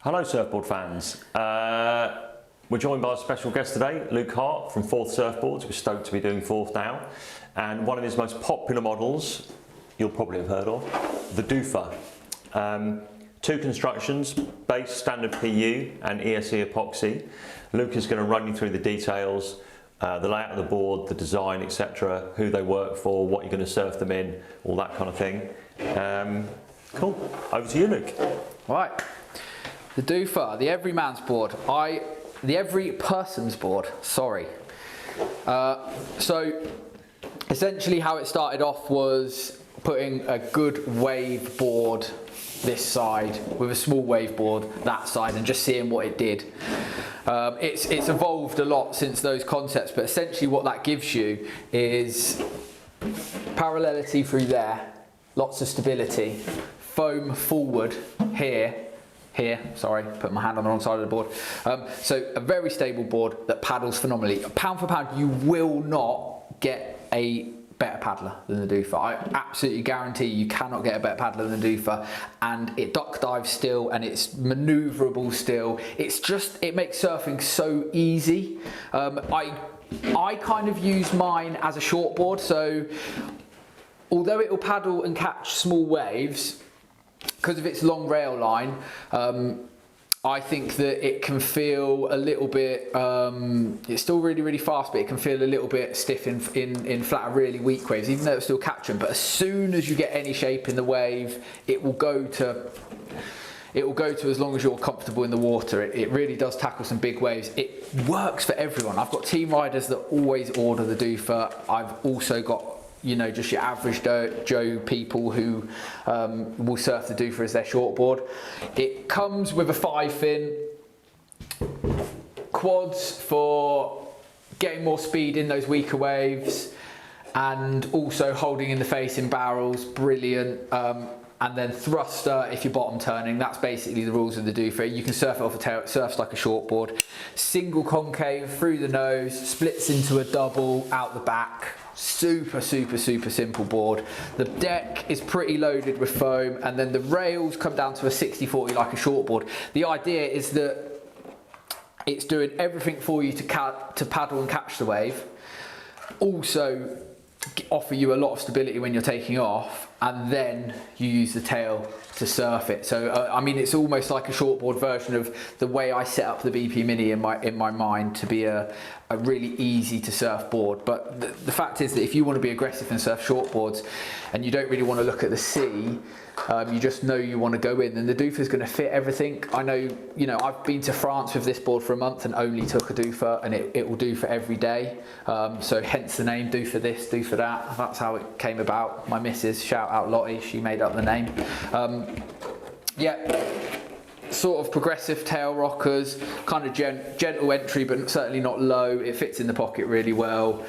Hello surfboard fans. We're joined by a special guest today, Luke Hart from Fourth Surfboards. We're stoked to be doing Fourth now. And one of his most popular models, you'll probably have heard of, the Doofer. Two constructions, base standard PU and ESE epoxy. Luke is going to run you through the details, the layout of the board, the design, etc., who they work for, what you're going to surf them in, all that kind of thing. Cool, over to you, Luke. Right. The Doofer, the everyman's board, the every person's board, sorry. So essentially how it started off was putting a good wave board this side with a small wave board that side and just seeing what it did. It's evolved a lot since those concepts, but essentially what that gives you is parallelity through there, lots of stability, foam forward here, sorry, put my hand on the wrong side of the board. So a very stable board that paddles phenomenally. Pound for pound, you will not get a better paddler than the Doofer. I absolutely guarantee you cannot get a better paddler than the Doofer, and it duck dives still and it's maneuverable still. It makes surfing so easy. I kind of use mine as a shortboard, so although it will paddle and catch small waves, because of its long rail line, I think that it can feel a little bit, it's still really, really fast, but it can feel a little bit stiff in flatter, really weak waves, even though it's still catching. But as soon as you get any shape in the wave, it will go to as long as you're comfortable in the water. It really does tackle some big waves. It works for everyone. I've got team riders that always order the Doofer. I've also got, you know, just your average Joe people who will surf the Doofer as their shortboard. It comes with a 5-fin, quads for getting more speed in those weaker waves, and also holding in the face in barrels, brilliant. And then thruster if you're bottom turning. That's basically the rules of the Doofer. You can surf it off a tail, it surfs like a shortboard. Single concave through the nose, splits into a double out the back. Super, super, super simple board. The deck is pretty loaded with foam, and then the rails come down to a 60-40 like a shortboard. The idea is that it's doing everything for you to paddle and catch the wave. Also offer you a lot of stability when you're taking off, and then you use the tail to surf it. So I mean, it's almost like a shortboard version of the way I set up the BP Mini in my mind to be a really easy to surf board. But the fact is that if you want to be aggressive and surf shortboards and you don't really want to look at the sea, you just know you want to go in, then the Doofer is going to fit everything. I know, you know, I've been to France with this board for a month and only took a Doofer, and it will do for every day. So hence the name, Doofer this, Doofer that. That's how it came about. My missus, shout out Lottie, she made up the name. Yeah, sort of progressive tail rockers, kind of gentle entry, but certainly not low. It fits in the pocket really well.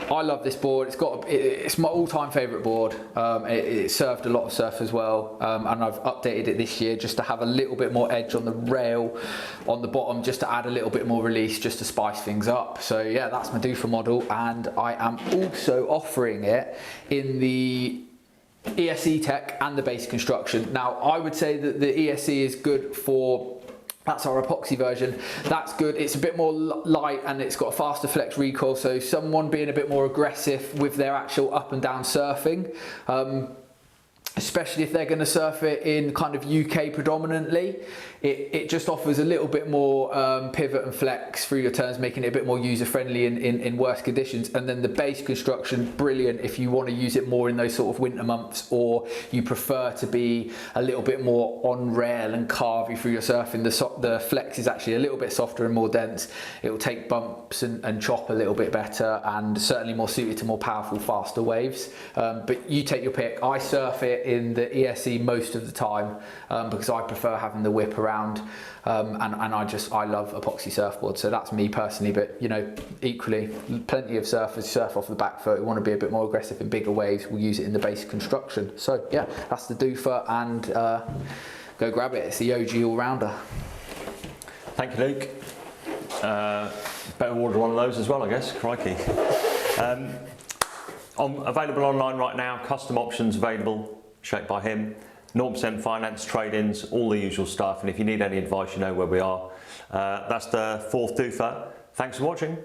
I love this board. It's my all-time favourite board. It served a lot of surf as well, and I've updated it this year just to have a little bit more edge on the rail on the bottom, just to add a little bit more release, just to spice things up. So yeah, that's my Doofer model, and I am also offering it in the ESE tech and the base construction. Now I would say that the ESE is good for, that's our epoxy version, that's good. It's a bit more light and it's got a faster flex recoil, so someone being a bit more aggressive with their actual up and down surfing, especially if they're going to surf it in kind of UK predominantly, it just offers a little bit more pivot and flex through your turns, making it a bit more user friendly in worse conditions. And then the base construction, brilliant if you want to use it more in those sort of winter months, or you prefer to be a little bit more on rail and carvy through your surfing. The flex is actually a little bit softer and more dense. It will take bumps and chop a little bit better, and certainly more suited to more powerful, faster waves. But you take your pick. I surf it in the ESE most of the time because I prefer having the whip around, and I love epoxy surfboards. So that's me personally, but you know, equally plenty of surfers surf off the back foot who want to be a bit more aggressive in bigger waves will use it in the base construction. So yeah, that's the Doofer, and go grab it. It's the OG all-rounder. Thank you, Luke. Better order one of those as well, I guess. Crikey. Available online right now, custom options available, shaped by him. 0% finance, trade-ins, all the usual stuff. And if you need any advice, you know where we are. That's the Fourth Doofer. Thanks for watching.